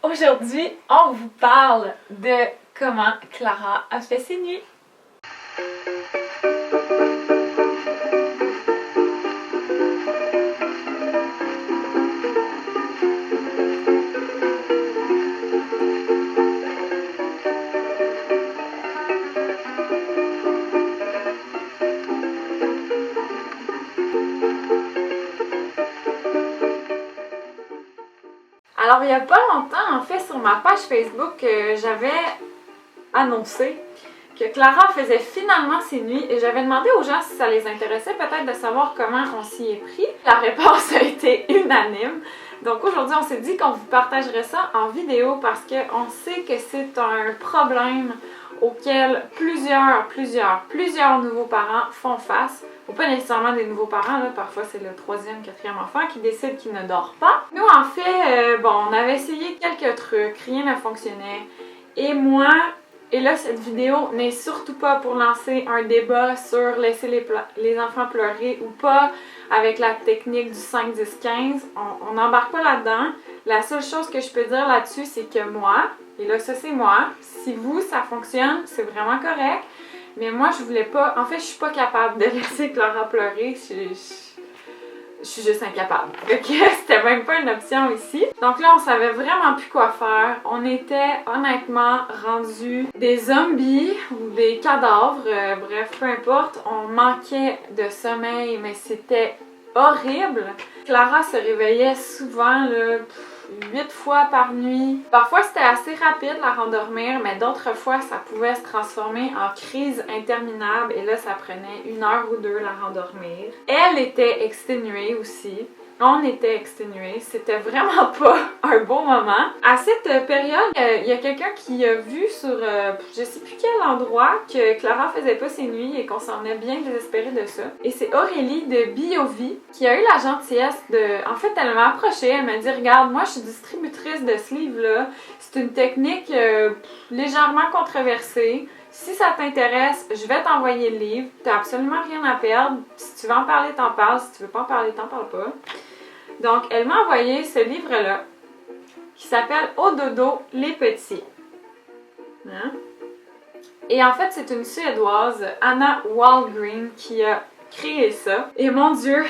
Aujourd'hui, on vous parle de comment Clara a fait ses nuits. Alors, il n'y a pas longtemps, en fait, sur ma page Facebook, j'avais annoncé que Clara faisait finalement ses nuits et j'avais demandé aux gens si ça les intéressait peut-être de savoir comment on s'y est pris. La réponse a été unanime. Donc aujourd'hui, on s'est dit qu'on vous partagerait ça en vidéo parce qu'on sait que c'est un problème auquel plusieurs nouveaux parents font face. Ou pas nécessairement des nouveaux parents, là. Parfois c'est le 3e, 4e enfant qui décide qu'il ne dort pas. Nous en fait, on avait essayé quelques trucs, rien ne fonctionnait. Et là cette vidéo n'est surtout pas pour lancer un débat sur laisser les enfants pleurer ou pas avec la technique du 5-10-15. On n'embarque pas là-dedans. La seule chose que je peux dire là-dessus, c'est que moi, et là ça c'est moi, si vous ça fonctionne, c'est vraiment correct. Mais moi, je voulais pas... En fait, je suis pas capable de laisser Clara pleurer. Je suis juste incapable. Ok, c'était même pas une option ici. Donc là, on savait vraiment plus quoi faire. On était honnêtement rendus des zombies ou des cadavres. Bref, peu importe. On manquait de sommeil, mais c'était horrible. Clara se réveillait souvent, là, 8 fois par nuit. Parfois, c'était assez rapide la rendormir, mais d'autres fois, ça pouvait se transformer en crise interminable et là, ça prenait 1 heure ou 2 la rendormir. Elle était exténuée aussi. On était exténués. C'était vraiment pas un bon moment. À cette période, il y a quelqu'un qui a vu sur je sais plus quel endroit que Clara faisait pas ses nuits et qu'on s'en est bien désespéré de ça. Et c'est Aurélie de BioVie qui a eu la gentillesse de... En fait, elle m'a approchée, elle m'a dit « Regarde, moi je suis distributrice de ce livre-là. C'est une technique légèrement controversée. Si ça t'intéresse, je vais t'envoyer le livre. T'as absolument rien à perdre. Si tu veux en parler, t'en parles. Si tu veux pas en parler, t'en parles pas. » Donc, elle m'a envoyé ce livre-là qui s'appelle « Au dodo, les petits ». Hein? Et en fait, c'est une Suédoise, Anna Wahlgren, qui a créé ça. Et mon Dieu,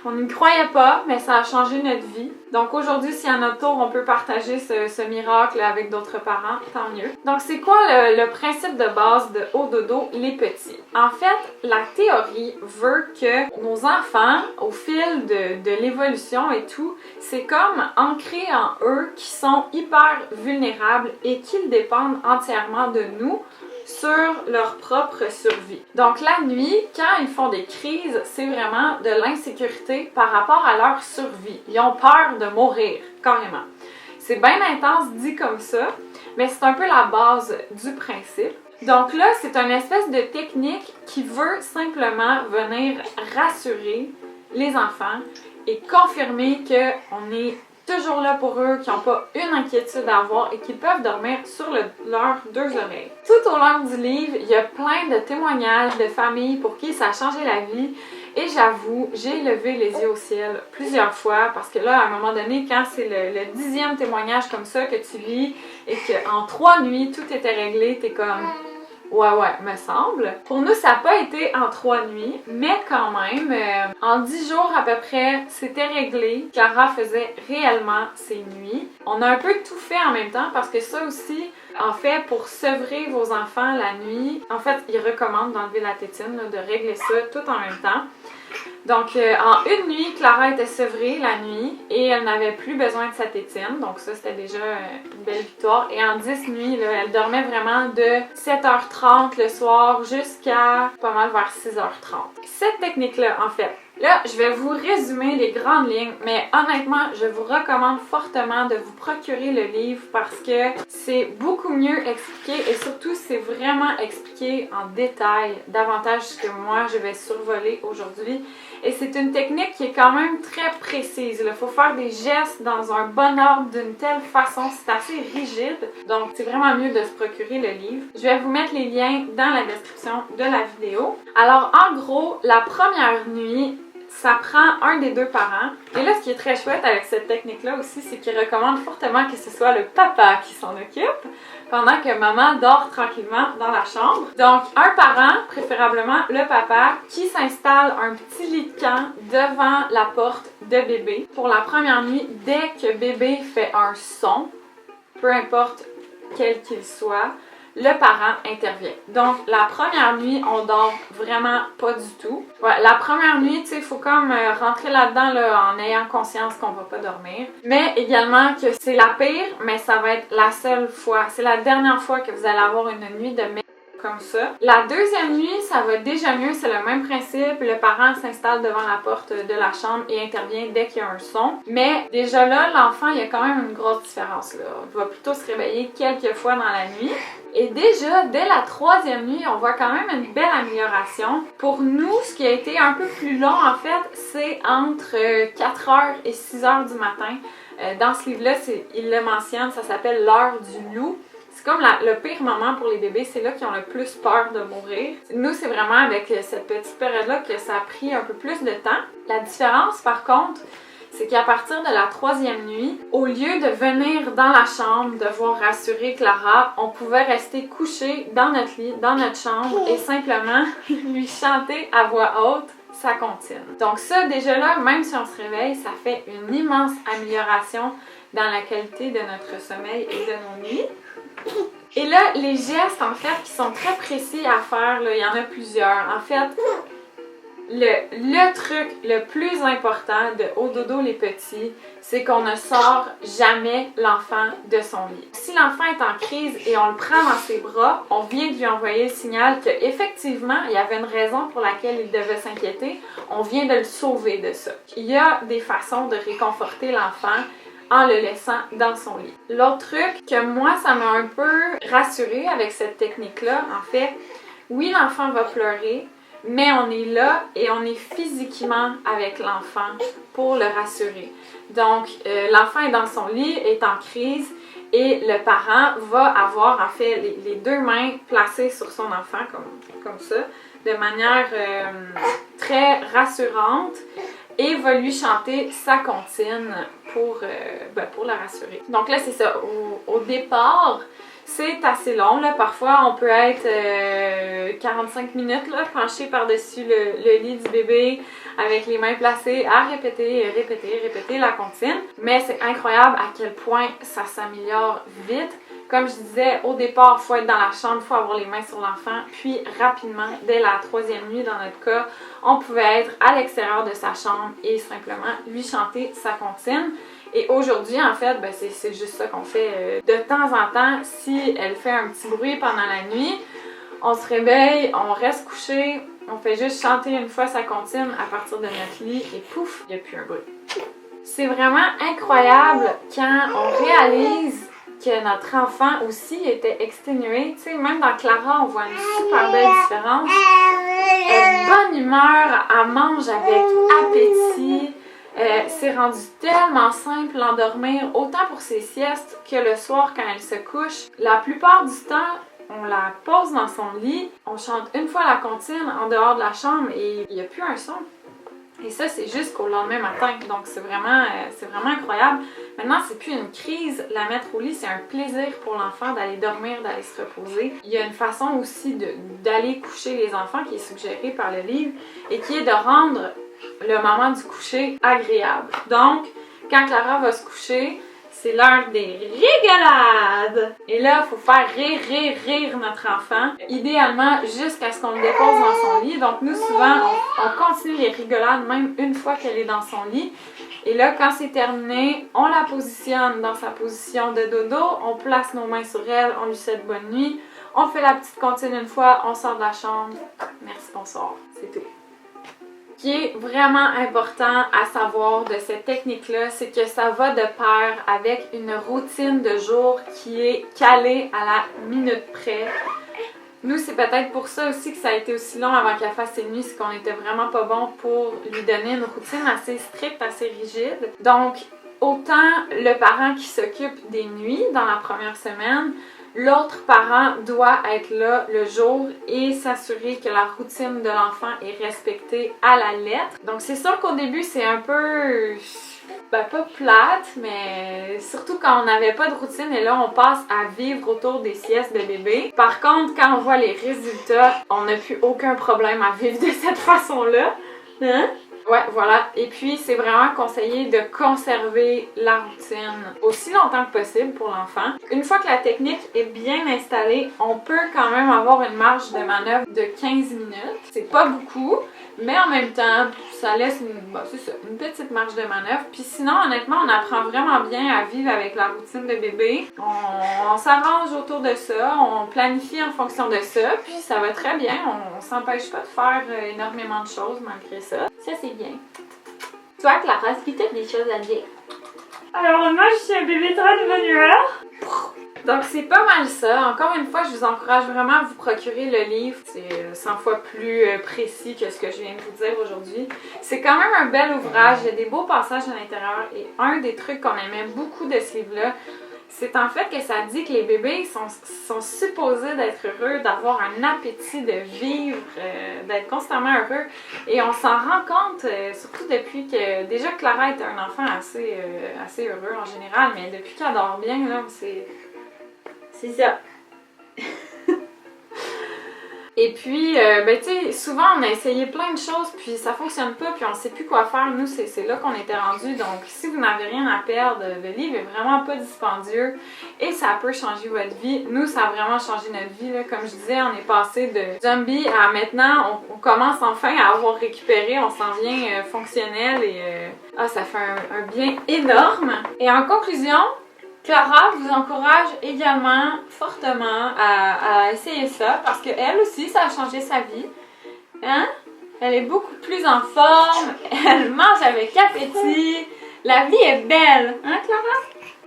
on n'y croyait pas, mais ça a changé notre vie. Donc aujourd'hui, si à notre tour, on peut partager ce miracle avec d'autres parents, tant mieux. Donc c'est quoi le principe de base de Au dodo, les petits? En fait, la théorie veut que nos enfants, au fil de l'évolution et tout, c'est comme ancré en eux qui sont hyper vulnérables et qu'ils dépendent entièrement de nous sur leur propre survie. Donc la nuit, quand ils font des crises, c'est vraiment de l'insécurité par rapport à leur survie. Ils ont peur de mourir, carrément. C'est bien intense dit comme ça, mais c'est un peu la base du principe. Donc là, c'est une espèce de technique qui veut simplement venir rassurer les enfants et confirmer qu'on est toujours là pour eux, qui n'ont pas une inquiétude à avoir et qu'ils peuvent dormir sur leurs 2 oreilles. Tout au long du livre, il y a plein de témoignages de familles pour qui ça a changé la vie. Et j'avoue, j'ai levé les yeux au ciel plusieurs fois parce que là, à un moment donné, quand c'est le 10e témoignage comme ça que tu lis et qu'en 3 nuits, tout était réglé, t'es comme... Ouais, me semble. Pour nous, ça n'a pas été en 3 nuits, mais quand même, en 10 jours à peu près, c'était réglé. Clara faisait réellement ses nuits. On a un peu tout fait en même temps parce que ça aussi, en fait, pour sevrer vos enfants la nuit, en fait, ils recommandent d'enlever la tétine, là, de régler ça tout en même temps. Donc, en 1 nuit, Clara était sevrée la nuit et elle n'avait plus besoin de sa tétine. Donc ça, c'était déjà une belle victoire. Et en 10 nuits, là, elle dormait vraiment de 7h30 le soir jusqu'à pas mal vers 6h30. Cette technique-là, en fait, là, je vais vous résumer les grandes lignes, mais honnêtement, je vous recommande fortement de vous procurer le livre parce que c'est beaucoup mieux expliqué et surtout, c'est vraiment expliqué en détail, davantage que moi, je vais survoler aujourd'hui. Et c'est une technique qui est quand même très précise. Il faut faire des gestes dans un bon ordre d'une telle façon. C'est assez rigide. Donc, c'est vraiment mieux de se procurer le livre. Je vais vous mettre les liens dans la description de la vidéo. Alors, en gros, la première nuit, ça prend un des deux parents. Et là, ce qui est très chouette avec cette technique-là aussi, c'est qu'il recommande fortement que ce soit le papa qui s'en occupe pendant que maman dort tranquillement dans la chambre. Donc, un parent, préférablement le papa, qui s'installe un petit lit de camp devant la porte de bébé. Pour la première nuit, dès que bébé fait un son, peu importe quel qu'il soit, le parent intervient. Donc, la première nuit, on dort vraiment pas du tout. Ouais, la première nuit, tu sais, il faut comme rentrer là-dedans là, en ayant conscience qu'on va pas dormir. Mais également que c'est la pire, mais ça va être la seule fois. C'est la dernière fois que vous allez avoir une nuit de merde comme ça. La deuxième nuit, ça va déjà mieux, c'est le même principe. Le parent s'installe devant la porte de la chambre et intervient dès qu'il y a un son. Mais déjà là, l'enfant, il y a quand même une grosse différence là. Il va plutôt se réveiller quelques fois dans la nuit. Et déjà, dès la troisième nuit, on voit quand même une belle amélioration. Pour nous, ce qui a été un peu plus long, en fait, c'est entre 4h et 6h du matin. Dans ce livre-là, il le mentionne, ça s'appelle l'heure du loup. C'est comme le pire moment pour les bébés, c'est là qu'ils ont le plus peur de mourir. Nous, c'est vraiment avec cette petite période-là que ça a pris un peu plus de temps. La différence, par contre, c'est qu'à partir de la troisième nuit, au lieu de venir dans la chambre, devoir rassurer Clara, on pouvait rester couché dans notre lit, dans notre chambre et simplement lui chanter à voix haute sa comptine. Donc ça, déjà là, même si on se réveille, ça fait une immense amélioration dans la qualité de notre sommeil et de nos nuits. Et là, les gestes, en fait, qui sont très précis à faire, là, il y en a plusieurs. En fait, le truc le plus important de Au dodo les petits, c'est qu'on ne sort jamais l'enfant de son lit. Si l'enfant est en crise et on le prend dans ses bras, on vient de lui envoyer le signal qu'effectivement, il y avait une raison pour laquelle il devait s'inquiéter. On vient de le sauver de ça. Il y a des façons de réconforter l'enfant en le laissant dans son lit. L'autre truc que moi, ça m'a un peu rassurée avec cette technique-là, en fait, oui, l'enfant va pleurer, mais on est là et on est physiquement avec l'enfant pour le rassurer. Donc, l'enfant est dans son lit, est en crise, et le parent va avoir, en fait, les deux mains placées sur son enfant, comme ça, de manière très rassurante, et va lui chanter sa comptine pour la rassurer. Donc là, c'est ça. Au départ, c'est assez long. Là. Parfois, on peut être 45 minutes là, penché par-dessus le lit du bébé avec les mains placées à répéter la comptine. Mais c'est incroyable à quel point ça s'améliore vite. Comme je disais, au départ, il faut être dans la chambre, il faut avoir les mains sur l'enfant, puis rapidement, dès la troisième nuit, dans notre cas, on pouvait être à l'extérieur de sa chambre et simplement lui chanter sa comptine. Et aujourd'hui, en fait, c'est juste ça qu'on fait de temps en temps. Si elle fait un petit bruit pendant la nuit, on se réveille, on reste couché, on fait juste chanter une fois sa comptine à partir de notre lit et pouf, il n'y a plus un bruit. C'est vraiment incroyable quand on réalise que notre enfant aussi était exténué. Tu sais, même dans Clara, on voit une super belle différence. Elle est de bonne humeur, elle mange avec appétit. C'est rendu tellement simple l'endormir, autant pour ses siestes que le soir quand elle se couche. La plupart du temps, on la pose dans son lit, on chante une fois la comptine en dehors de la chambre et il n'y a plus un son. Et ça, c'est jusqu'au lendemain matin. Donc, c'est vraiment incroyable. Maintenant, c'est plus une crise. La mettre au lit, c'est un plaisir pour l'enfant d'aller dormir, d'aller se reposer. Il y a une façon aussi d'aller coucher les enfants qui est suggérée par le livre et qui est de rendre le moment du coucher agréable. Donc, quand Clara va se coucher, c'est l'heure des rigolades! Et là, il faut faire rire notre enfant. Idéalement, jusqu'à ce qu'on le dépose dans son lit. Donc, nous, souvent, on continue les rigolades même une fois qu'elle est dans son lit. Et là, quand c'est terminé, on la positionne dans sa position de dodo. On place nos mains sur elle, on lui souhaite bonne nuit. On fait la petite comptine une fois, on sort de la chambre. Merci, bonsoir. C'est tout. Ce qui est vraiment important à savoir de cette technique-là, c'est que ça va de pair avec une routine de jour qui est calée à la minute près. Nous, c'est peut-être pour ça aussi que ça a été aussi long avant qu'elle fasse ses nuits, c'est qu'on était vraiment pas bon pour lui donner une routine assez stricte, assez rigide. Donc, autant le parent qui s'occupe des nuits dans la première semaine l'autre parent doit être là le jour et s'assurer que la routine de l'enfant est respectée à la lettre. Donc c'est sûr qu'au début c'est un peu... ben pas plate, mais surtout quand on n'avait pas de routine et là on passe à vivre autour des siestes de bébé. Par contre, quand on voit les résultats, on n'a plus aucun problème à vivre de cette façon-là. Hein? Ouais, voilà. Et puis, c'est vraiment conseillé de conserver la routine aussi longtemps que possible pour l'enfant. Une fois que la technique est bien installée, on peut quand même avoir une marge de manœuvre de 15 minutes. C'est pas beaucoup, mais en même temps, ça laisse une petite marge de manœuvre. Puis sinon, honnêtement, on apprend vraiment bien à vivre avec la routine de bébé. On s'arrange autour de ça, on planifie en fonction de ça, puis ça va très bien. On s'empêche pas de faire énormément de choses malgré ça. Ça, c'est bien. Toi, Clara, est-ce que tu as des choses à dire? Alors moi, je suis un bébé très de bonne humeur. Donc, c'est pas mal ça. Encore une fois, je vous encourage vraiment à vous procurer le livre. C'est 100 fois plus précis que ce que je viens de vous dire aujourd'hui. C'est quand même un bel ouvrage. Il y a des beaux passages à l'intérieur. Et un des trucs qu'on aimait beaucoup de ce livre-là, c'est en fait que ça dit que les bébés sont supposés d'être heureux, d'avoir un appétit de vivre, d'être constamment heureux. Et on s'en rend compte, surtout depuis que... Déjà, Clara est un enfant assez heureux en général, mais depuis qu'elle dort bien, là, c'est ça. Et puis, ben tu sais, souvent on a essayé plein de choses, puis ça fonctionne pas, puis on sait plus quoi faire. Nous, c'est là qu'on était rendu. Donc, si vous n'avez rien à perdre, le livre est vraiment pas dispendieux et ça peut changer votre vie. Nous, ça a vraiment changé notre vie. Là. Comme je disais, on est passé de zombie à maintenant, on commence enfin à avoir récupéré, on s'en vient fonctionnel et ça fait un bien énorme. Et en conclusion, Clara vous encourage également fortement à essayer ça parce qu'elle aussi, ça a changé sa vie. Hein? Elle est beaucoup plus en forme, elle mange avec appétit. La vie est belle, hein Clara?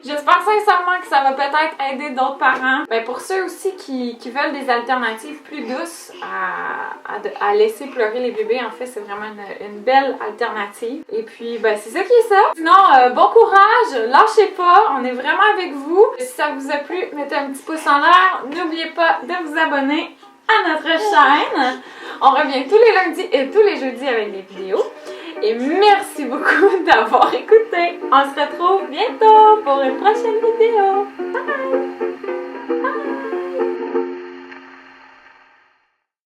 J'espère sincèrement que ça va peut-être aider d'autres parents. Ben pour ceux aussi qui veulent des alternatives plus douces à laisser pleurer les bébés, en fait, c'est vraiment une belle alternative. Et puis, ben c'est ça qui est ça. Sinon, bon courage, lâchez pas, on est vraiment avec vous. Si ça vous a plu, mettez un petit pouce en l'air. N'oubliez pas de vous abonner à notre chaîne. On revient tous les lundis et tous les jeudis avec des vidéos. Et merci beaucoup d'avoir écouté. On se retrouve bientôt pour une prochaine vidéo. Bye!